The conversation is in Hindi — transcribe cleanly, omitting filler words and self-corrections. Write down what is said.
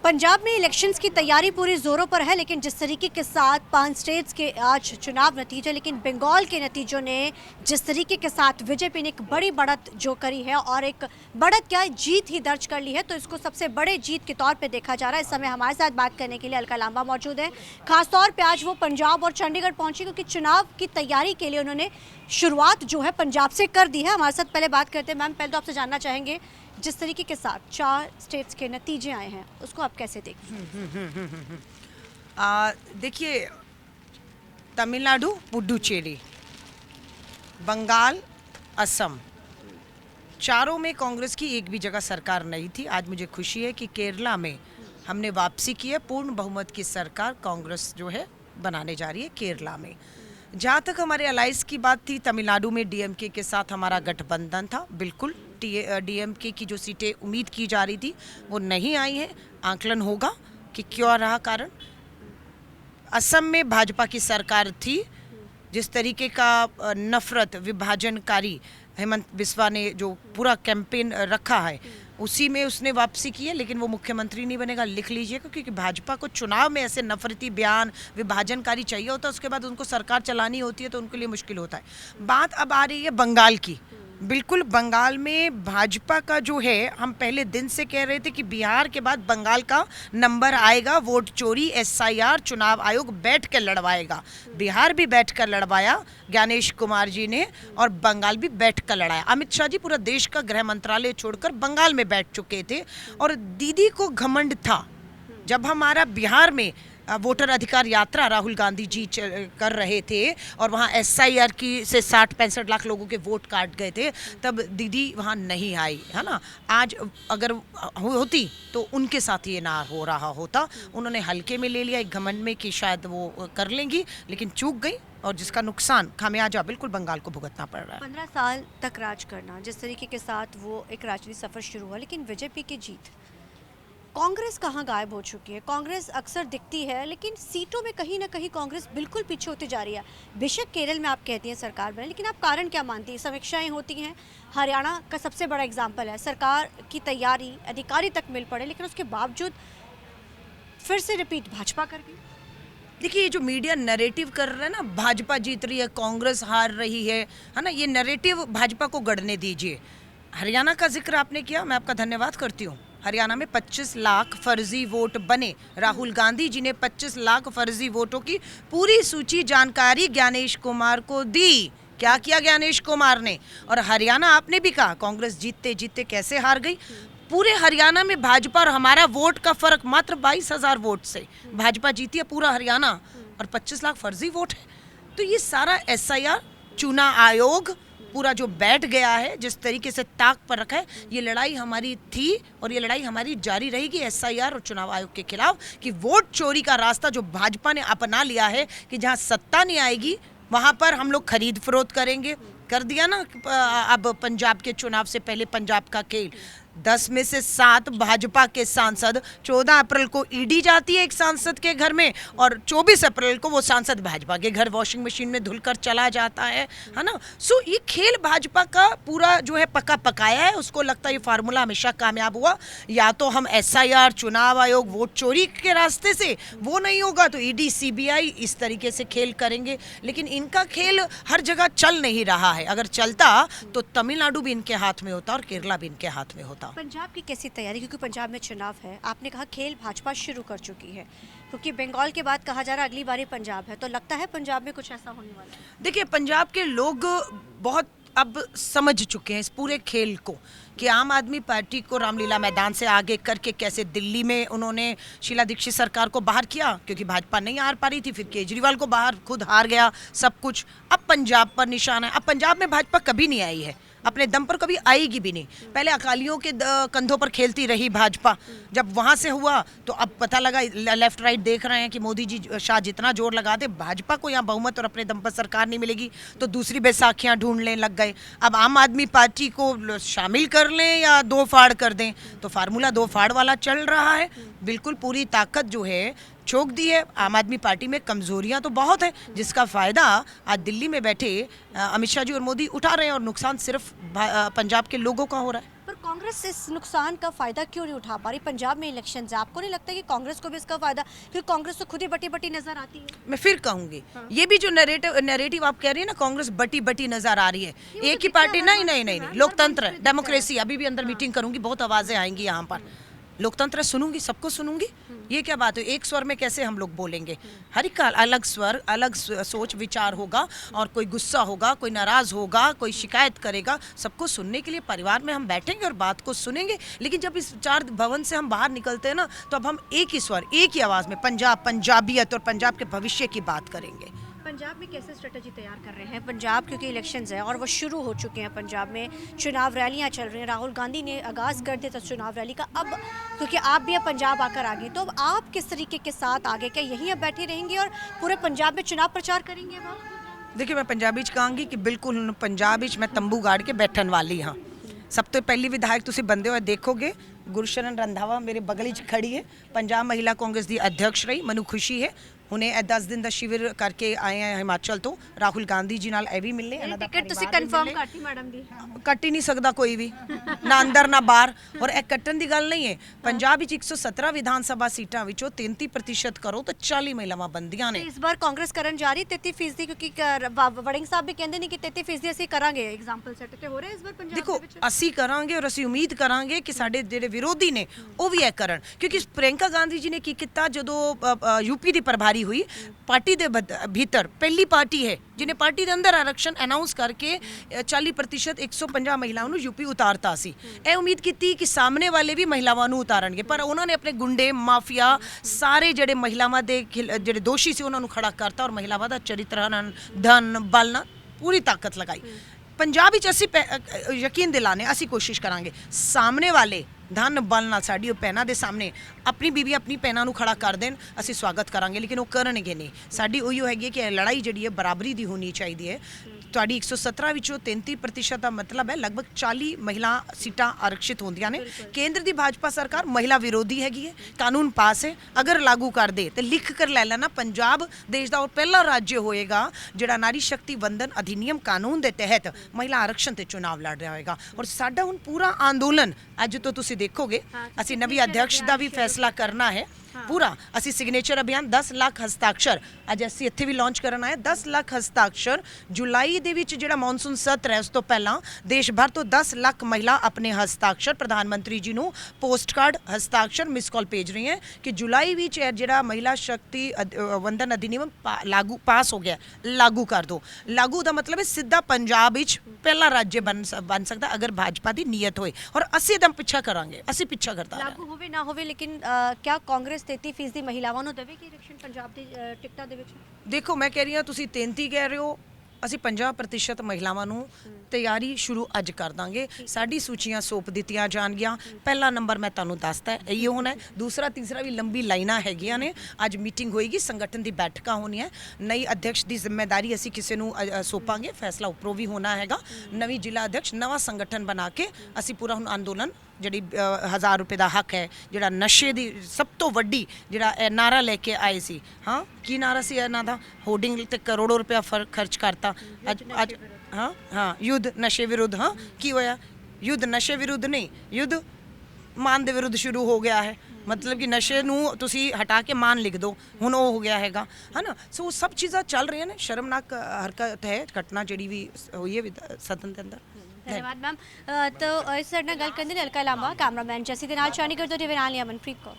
पंजाब में इलेक्शंस की तैयारी पूरी जोरों पर है, लेकिन जिस तरीके के साथ 5 स्टेट्स के आज चुनाव नतीजे, लेकिन बंगाल के नतीजों ने जिस तरीके के साथ बीजेपी ने एक बड़ी बढ़त जो करी है और एक बढ़त क्या जीत ही दर्ज कर ली है, तो इसको सबसे बड़े जीत के तौर पे देखा जा रहा है। इस समय हमारे साथ बात करने के लिए अलका लांबा मौजूद है। खासतौर पे आज वो पंजाब और चंडीगढ़ पहुंची क्योंकि चुनाव की तैयारी के लिए उन्होंने शुरुआत जो है पंजाब से कर दी है। हमारे साथ पहले बात करते हैं। मैम, पहले तो आपसे जानना चाहेंगे, जिस तरीके के साथ 4 स्टेट्स के नतीजे आए हैं उसको आप कैसे देखते हैं? देखिए, तमिलनाडु, पुडुचेरी, बंगाल, असम, चारों में कांग्रेस की एक भी जगह सरकार नहीं थी। आज मुझे खुशी है कि केरला में हमने वापसी की है। पूर्ण बहुमत की सरकार कांग्रेस जो है बनाने जा रही है केरला में। जहाँ तक हमारे अलायंस की बात थी, तमिलनाडु में डीएमके के साथ हमारा गठबंधन था। बिल्कुल डीएमके की जो सीटें उम्मीद की जा रही थी वो नहीं आई है। आंकलन होगा कि क्यों रहा कारण। असम में भाजपा की सरकार थी। जिस तरीके का नफरत विभाजनकारी हेमंत बिस्वा ने जो पूरा कैंपेन रखा है उसी में उसने वापसी की है, लेकिन वो मुख्यमंत्री नहीं बनेगा। लिख लीजिएगा, क्योंकि भाजपा को चुनाव में ऐसे नफरती बयान विभाजनकारी चाहिए होता है, उसके बाद उनको सरकार चलानी होती है तो उनके लिए मुश्किल होता है। बात अब आ रही है बंगाल की। बिल्कुल, बंगाल में भाजपा का जो है, हम पहले दिन से कह रहे थे कि बिहार के बाद बंगाल का नंबर आएगा। वोट चोरी, एसआईआर, चुनाव आयोग बैठ कर लड़वाएगा। बिहार भी बैठ कर लड़वाया ज्ञानेश कुमार जी ने, और बंगाल भी बैठ कर लड़ाया। अमित शाह जी पूरा देश का गृह मंत्रालय छोड़कर बंगाल में बैठ चुके थे, और दीदी को घमंड था। जब हमारा बिहार में वोटर अधिकार यात्रा राहुल गांधी जी कर रहे थे और वहाँ एसआईआर की से 60-65 लाख लोगों के वोट काट गए थे, तब दीदी वहाँ नहीं आई, है ना। आज अगर होती तो उनके साथ ये ना हो रहा होता। उन्होंने हल्के में ले लिया एक घमंड में कि शायद वो कर लेंगी, लेकिन चूक गई, और जिसका नुकसान खामियाजा बिल्कुल बंगाल को भुगतना पड़ रहा है। 15 साल तक राज करना, जिस तरीके के साथ वो एक राजनीतिक सफर शुरू हुआ, लेकिन बीजेपी की जीत। कांग्रेस कहाँ गायब हो चुकी है? कांग्रेस अक्सर दिखती है, लेकिन सीटों में कहीं ना कहीं कांग्रेस बिल्कुल पीछे होती जा रही है। बेशक केरल में आप कहती हैं सरकार बने, लेकिन आप कारण क्या मानती हैं? समीक्षाएं होती हैं। हरियाणा का सबसे बड़ा एग्जाम्पल है। सरकार की तैयारी अधिकारी तक मिल पड़े, लेकिन उसके बावजूद फिर से रिपीट भाजपा कर गई। देखिए, ये जो मीडिया नैरेटिव कर रहा है ना, भाजपा जीत रही है, कांग्रेस हार रही है ना, ये नैरेटिव भाजपा को गढ़ने दीजिए। हरियाणा का जिक्र आपने किया, मैं आपका धन्यवाद करती हूँ। हरियाणा में 25 लाख फर्जी वोट बने। राहुल गांधी जी ने 25 लाख फर्जी वोटों की पूरी सूची जानकारी ज्ञानेश कुमार को दी। क्या किया ज्ञानेश कुमार ने? और हरियाणा आपने भी कहा कांग्रेस जीतते जीतते कैसे हार गई। पूरे हरियाणा में भाजपा और हमारा वोट का फर्क मात्र 22,000 वोट से भाजपा जीती है पूरा हरियाणा, और 25 लाख फर्जी वोट है। तो ये सारा एसआईआर, चुनाव आयोग पूरा जो बैठ गया है, जिस तरीके से ताक पर रखा है, ये लड़ाई हमारी थी और ये लड़ाई हमारी जारी रहेगी एसआईआर और चुनाव आयोग के खिलाफ। कि वोट चोरी का रास्ता जो भाजपा ने अपना लिया है कि जहां सत्ता नहीं आएगी वहां पर हम लोग खरीद फरोख्त करेंगे। कर दिया ना अब पंजाब के चुनाव से पहले पंजाब का खेल। 10 में से 7 भाजपा के सांसद, 14 अप्रैल को ईडी जाती है एक सांसद के घर में, और 24 अप्रैल को वो सांसद भाजपा के घर वॉशिंग मशीन में धुलकर चला जाता है ना। सो ये खेल भाजपा का पूरा जो है पका पकाया है। उसको लगता है ये फार्मूला हमेशा कामयाब हुआ। या तो हम एसआईआर, चुनाव आयोग, वोट चोरी के रास्ते से, वो नहीं होगा तो ईडी, सीबीआई, इस तरीके से खेल करेंगे। लेकिन इनका खेल हर जगह चल नहीं रहा है। अगर चलता तो तमिलनाडु भी इनके हाथ में होता और केरला भी इनके हाथ में होता। पंजाब की कैसी तैयारी? क्योंकि पंजाब में चुनाव है, आपने कहा खेल भाजपा शुरू कर चुकी है, क्योंकि बंगाल के बाद कहा जा रहा है अगली बारी पंजाब है, तो लगता है पंजाब में कुछ ऐसा होने वाला है? देखिए, पंजाब के लोग बहुत अब समझ चुके हैं इस पूरे खेल को, कि आम आदमी पार्टी को रामलीला मैदान से आगे करके कैसे दिल्ली में उन्होंने शीला दीक्षित सरकार को बाहर किया, क्योंकि भाजपा नहीं हार पा रही थी, फिर केजरीवाल को बाहर, खुद हार गया सब कुछ। अब पंजाब पर निशान है। अब पंजाब में भाजपा कभी नहीं आई है, अपने दम पर कभी आएगी भी नहीं। पहले अकालियों के कंधों पर खेलती रही भाजपा। जब वहाँ से हुआ तो अब पता लगा, लेफ्ट राइट देख रहे हैं कि मोदी जी शाह जितना जोर लगाते, भाजपा को यहाँ बहुमत और अपने दम पर सरकार नहीं मिलेगी, तो दूसरी बैसाखियाँ ढूंढने लग गए। अब आम आदमी पार्टी को शामिल कर लें या दो फाड़ कर दें, तो फार्मूला 2 फाड़ वाला चल रहा है। बिल्कुल पूरी ताकत जो है छोक दी है। आम आदमी पार्टी में कमजोरियां तो बहुत है, जिसका फायदा आज दिल्ली में बैठे अमित शाह जी और मोदी उठा रहे हैं, और नुकसान सिर्फ पंजाब के लोगों का हो रहा है। पर कांग्रेस इस नुकसान का फायदा क्यों नहीं उठा पा रही? पंजाब में इलेक्शंस है, आपको नहीं लगता कि कांग्रेस को भी इसका फायदा, क्योंकि कांग्रेस तो खुद ही बटी बटी नजर आती है। मैं फिर कहूंगी, ये भी जो नैरेटिव आप कह रही है ना, कांग्रेस बटी बटी नजर आ रही है, एक ही पार्टी, नहीं नहीं नहीं नहीं, लोकतंत्र है, डेमोक्रेसी, अभी भी अंदर मीटिंग करूंगी, बहुत आवाजें आएंगी यहाँ पर, लोकतंत्र सुनूंगी, सबको सुनूंगी, ये क्या बात है, एक स्वर में कैसे हम लोग बोलेंगे? हर एक का अलग स्वर, अलग सोच विचार होगा, और कोई गुस्सा होगा, कोई नाराज होगा, कोई शिकायत करेगा, सबको सुनने के लिए परिवार में हम बैठेंगे और बात को सुनेंगे। लेकिन जब इस चार भवन से हम बाहर निकलते हैं ना, तो अब हम एक ही स्वर, एक ही आवाज में पंजाब, पंजाबियत और पंजाब के भविष्य की बात करेंगे। पंजाब में कैसे स्ट्रेटजी तैयार कर रहे हैं? पंजाब क्योंकि इलेक्शंस है और वो शुरू हो चुके हैं, पंजाब में चुनाव रैलियां चल रही हैं, राहुल गांधी ने आगाज़ कर दिया था चुनाव रैली का। अब क्योंकि आप भी अब पंजाब आकर आगे, तो अब आप किस तरीके के साथ आगे, क्या यहीं अब बैठे रहेंगे और पूरे पंजाब में चुनाव प्रचार करेंगे? अब आप देखिए, मैं पंजाबी च कहांगी कि बिल्कुल पंजाबी च मैं तंबू गाड़ के बैठन वाली हाँ। सब तो पहली विधायक तुसी बंदे हुए देखोगे, गुरशरण रंधावा मेरे बगल च खड़ी है, पंजाब महिला कांग्रेस की अध्यक्ष रही, मैनू खुशी है। ਹੁਣੇ 10 ਦਿਨ ਦਾ शिविर करके आए हैं हिमाचल तो, राहुल गांधी जी नाल ਇਹ ਵੀ ਮਿਲਨੇ, ਇਹਨਾਂ ਦਾ ਟਿਕਟ ਤੁਸੀਂ ਕਨਫਰਮ ਕਰਤੀ ਮੈਡਮ ਦੀ? ਕੱਟ ਹੀ ਨਹੀਂ ਸਕਦਾ ਕੋਈ ਵੀ, ਨਾ ਅੰਦਰ ਨਾ ਬਾਹਰ, ਔਰ ਇਹ ਕੱਟਣ ਦੀ ਗੱਲ ਨਹੀਂ ਹੈ। ਪੰਜਾਬ ਵਿੱਚ 117 ਵਿਧਾਨ ਸਭਾ ਸੀਟਾਂ ਵਿੱਚੋਂ 33% ਕਰੋ ਤਾਂ 40 ਮਹਿਲਾਵਾਂ ਬੰਦੀਆਂ ਨੇ। ਇਸ ਵਾਰ ਕਾਂਗਰਸ ਕਰਨ ਜਾ ਰਹੀ 33%, ਕਿਉਂਕਿ ਵੜਿੰਗ ਸਾਹਿਬ ਵੀ ਕਹਿੰਦੇ ਨੇ ਕਿ 33% ਅਸੀਂ ਕਰਾਂਗੇ, ਐਗਜ਼ਾਮਪਲ ਸੈੱਟ ਤੇ ਹੋ ਰਿਹਾ ਇਸ ਵਾਰ ਪੰਜਾਬ ਦੇਖੋ, ਦੇ ਵਿੱਚ। ਅਸੀਂ ਕਰਾਂਗੇ ਔਰ ਅਸੀਂ ਉਮੀਦ ਕਰਾਂਗੇ ਕਿ ਸਾਡੇ ਜਿਹੜੇ ਵਿਰੋਧੀ ਨੇ ਉਹ ਵੀ ਇਹ ਕਰਨ, ਕਿਉਂਕਿ ਪ੍ਰਿयंका ਗਾਂਧੀ ਜੀ ਨੇ ਕੀ ਕੀਤਾ ਜਦੋਂ यूपी ਦੀ ਪ੍ਰਭਾਰੀ हुई, पार्टी के भीतर पहली पार्टी है जिन्हें पार्टी के अंदर आरक्षण अनाउंस करके 40% 150 महिलाओं को यूपी उतारता सी। ਇਹ ਉਮੀਦ ਕੀਤੀ ਕਿ ਸਾਹਮਣੇ ਵਾਲੇ ਵੀ ਮਹਿਲਾਵਾਂ ਨੂੰ ਉਤਾਰਨਗੇ, ਪਰ ਉਹਨਾਂ ਨੇ ਆਪਣੇ ਗੁੰਡੇ ਮਾਫੀਆ ਸਾਰੇ ਜਿਹੜੇ ਮਹਿਲਾਵਾਂ ਦੇ ਜਿਹੜੇ ਦੋਸ਼ੀ ਸੀ ਉਹਨਾਂ ਨੂੰ ਖੜਾ ਕਰਤਾ, ਔਰ ਮਹਿਲਾਵਾਂ ਦਾ ਚਰਿੱਤਰ ਹਨਨ, ਧਨ ਬਲ ਨਾਲ ਪੂਰੀ ਤਾਕਤ ਲਗਾਈ। ਪੰਜਾਬ ਵਿੱਚ ਅਸੀਂ ਯਕੀਨ ਦਿਲਾਣੇ, ਅਸੀਂ ਕੋਸ਼ਿਸ਼ ਕਰਾਂਗੇ ਸਾਹਮਣੇ ਵਾਲੇ ਧਨ ਬਲ ਨਾਲ ਸਾਡੀ ਉਹ ਭੈਣਾਂ ਦੇ ਸਾਹਮਣੇ ਆਪਣੀ ਬੀਬੀ ਆਪਣੀ ਭੈਣਾਂ ਨੂੰ ਖੜਾ ਕਰ ਦੇਣ, ਅਸੀਂ ਸਵਾਗਤ ਕਰਾਂਗੇ, ਲੇਕਿਨ ਉਹ ਕਰਨਗੇ ਨਹੀਂ। ਸਾਡੀ ਉਹੀਓ ਹੈਗੀ ਕਿ ਇਹ ਲੜਾਈ ਜਿਹੜੀ ਹੈ ਬਰਾਬਰੀ ਦੀ ਹੋਣੀ ਚਾਹੀਦੀ ਹੈ। ਤੁਹਾਡੀ 117 ਵਿੱਚੋਂ 33% ਦਾ ਮਤਲਬ ਹੈ ਲਗਭਗ 40 ਮਹਿਲਾ ਸੀਟਾਂ ਆਰਕਸ਼ਿਤ ਹੁੰਦੀਆਂ ਨੇ। ਕੇਂਦਰ ਦੀ ਭਾਜਪਾ ਸਰਕਾਰ ਮਹਿਲਾ ਵਿਰੋਧੀ ਹੈਗੀ ਹੈ, ਕਾਨੂੰਨ ਪਾਸ ਹੈ, ਅਗਰ ਲਾਗੂ ਕਰ ਦੇ ਤੇ ਲਿਖ ਕਰ ਲੈ ਲੈਣਾ, ਪੰਜਾਬ ਦੇਸ਼ ਦਾ ਉਹ ਪਹਿਲਾ ਰਾਜ ਹੋਏਗਾ ਜਿਹੜਾ ਨਾਰੀ ਸ਼ਕਤੀ ਵੰਦਨ ਅਧਿਨਿਯਮ ਕਾਨੂੰਨ ਦੇ ਤਹਿਤ ਮਹਿਲਾ ਆਰਕਸ਼ਣ ਤੇ ਚੁਣਾਵ ਲੜ ਰਿਹਾ ਹੋਏਗਾ। ਔਰ ਸਾਡਾ ਹੁਣ ਪੂਰਾ ਅੰਦੋਲਨ ਅੱਜ ਤੋਂ ਤੁਸੀਂ ਦੇਖੋਗੇ, ਅਸੀਂ ਨਵੀਂ ਅਧਿਕਸ਼ ਦਾ ਵੀ ਫੈਸਲਾ ਕਰਨਾ ਹੈ पूरा। ਅਸੀਂ ਸਿਗਨੇਚਰ ਅਭਿਆਨ 10 ਲੱਖ ਹਸਤਾਖਰ ਅੱਜ ਅਸੀਂ ਇੱਥੇ ਵੀ ਲਾਂਚ ਕਰਨ ਆਏ। 10 ਲੱਖ ਹਸਤਾਖਰ ਜੁਲਾਈ ਦੇ ਵਿੱਚ ਜਿਹੜਾ ਮੌਨਸੂਨ ਸਤਰ ਹੈ ਉਸ ਤੋਂ ਪਹਿਲਾਂ ਦੇਸ਼ ਭਰ ਤੋਂ 10 ਲੱਖ ਮਹਿਲਾ ਆਪਣੇ ਹਸਤਾਖਰ ਪ੍ਰਧਾਨ ਮੰਤਰੀ ਜੀ ਨੂੰ ਪੋਸਟ ਕਾਰਡ ਹਸਤਾਖਰ ਮਿਸ ਕਾਲ ਭੇਜ ਰਹੀ ਹੈ ਕਿ ਜੁਲਾਈ ਵਿੱਚ ਜਿਹੜਾ ਮਹਿਲਾ ਸ਼ਕਤੀ ਵੰਦਨ ਅਧਿਨਿਯਮ ਲਾਗੂ ਪਾਸ ਹੋ ਗਿਆ, ਲਾਗੂ ਕਰ ਦੋ। ਲਾਗੂ ਦਾ ਮਤਲਬ ਹੈ ਸਿੱਧਾ ਪੰਜਾਬ ਵਿੱਚ ਪਹਿਲਾ ਰਾਜ ਬਣ ਸਕਦਾ ਅਗਰ ਭਾਜਪਾ ਦੀ ਨੀਅਤ ਹੋਏ, ਔਰ ਅਸੀਂ ਇਹਦਾ ਪਿੱਛਾ ਕਰਾਂਗੇ, ਅਸੀਂ ਪਿੱਛਾ ਕਰਦਾ ਲਾਗੂ ਹੋਵੇ ਨਾ ਹੋਵੇ, ਲੇਕਿਨ ਕਿਆ ਕਾਂਗਰਸ 33% ਮਹਿਲਾਵਾਂ ਨੂੰ ਦੇਵੇਗੀ ਆਰਕਸ਼ਣ ਪੰਜਾਬ ਦੀ ਟਿਕਟਾਂ ਦੇ ਵਿੱਚ? ਦੇਖੋ, ਮੈਂ ਕਹਿ ਰਹੀ ਹਾਂ ਤੁਸੀਂ 33 ਕਹਿ ਰਹੇ ਹੋ, ਅਸੀਂ 50% ਮਹਿਲਾਵਾਂ ਨੂੰ ਤਿਆਰੀ ਸ਼ੁਰੂ ਅੱਜ ਕਰ ਦਾਂਗੇ। ਸਾਡੀ ਸੂਚੀਆਂ ਸੌਂਪ ਦਿੱਤੀਆਂ ਜਾਣਗੀਆਂ। ਪਹਿਲਾ ਨੰਬਰ ਮੈਂ ਤੁਹਾਨੂੰ ਦੱਸਤਾ ਇਹੀ ਹੋਣਾ ਹੈ, ਦੂਸਰਾ ਤੀਸਰਾ ਵੀ ਲੰਬੀ ਲਾਈਨਾਂ ਹੈਗੀਆਂ ਨੇ। ਅੱਜ ਮੀਟਿੰਗ ਹੋਏਗੀ, ਸੰਗਠਨ ਦੀ ਬੈਠਕਾਂ ਹੋਣੀਆਂ, ਨਈ ਅਧਿਕਸ਼ ਦੀ ਜ਼ਿੰਮੇਵਾਰੀ ਅਸੀਂ ਕਿਸੇ ਨੂੰ ਸੌਂਪਾਂਗੇ, ਫੈਸਲਾ ਉੱਪਰੋਂ ਵੀ ਹੋਣਾ ਹੈਗਾ। ਨਵੀਂ ਜ਼ਿਲ੍ਹਾ ਅਧਿਕਸ਼, ਨਵਾਂ ਸੰਗਠਨ ਬਣਾ ਕੇ ਅਸੀਂ ਪੂਰਾ ਹੁਣ ਅੰਦੋਲਨ ਜਿਹੜੀ 1000 ਰੁਪਏ ਦਾ ਹੱਕ ਹੈ, ਜਿਹੜਾ ਨਸ਼ੇ ਦੀ ਸਭ ਤੋਂ ਵੱਡੀ ਜਿਹੜਾ ਇਹ ਨਾਰਾ ਲੈ ਕੇ ਆਏ ਸੀ, ਹਾਂ ਕੀ ਨਾਰਾ ਸੀ ਇਹਨਾਂ ਦਾ, ਹੋਰਡਿੰਗ ਤੇ ਕਰੋੜੋਂ ਰੁਪਇਆ ਖਰਚ ਕਰਤਾ। ਅੱਜ ਹਾਂ ਯੁੱਧ ਨਸ਼ੇ ਵਿਰੁੱਧ। ਹਾਂ ਕੀ ਹੋਇਆ? ਯੁੱਧ ਨਸ਼ੇ ਵਿਰੁੱਧ ਨਹੀਂ, ਯੁੱਧ ਮਾਨ ਦੇ ਵਿਰੁੱਧ ਸ਼ੁਰੂ ਹੋ ਗਿਆ ਹੈ। ਮਤਲਬ ਕਿ ਨਸ਼ੇ ਨੂੰ ਤੁਸੀਂ ਹਟਾ ਕੇ ਮਾਨ ਲਿਖ ਦਿਓ, ਹੁਣ ਉਹ ਹੋ ਗਿਆ ਹੈਗਾ, ਹੈ ਨਾ। ਸੋ ਸਭ ਚੀਜ਼ਾਂ ਚੱਲ ਰਹੀਆਂ ਨੇ। ਸ਼ਰਮਨਾਕ ਹਰਕਤ ਹੈ, ਘਟਨਾ ਜਿਹੜੀ ਵੀ ਹੋਈ ਹੈ ਸਦਨ ਦੇ ਅੰਦਰ। ਧੰਨਵਾਦ ਮੈਮ। ਤਾਂ ਇਸ ਸਾਡੇ ਨਾਲ ਗੱਲ ਕਰਨ ਦੇ ਲਈ ਹਲਕਾ ਲਾਂਬਾ ਕੈਮਰਾਮੈਨ ਜੈਸੀ ਦੇ ਨਾਲ ਚੰਡੀਗੜ੍ਹ ਤੋਂ ਟੀਵੀ ਨਾਲ ਅਮਨਪ੍ਰੀਤ ਕੌਰ।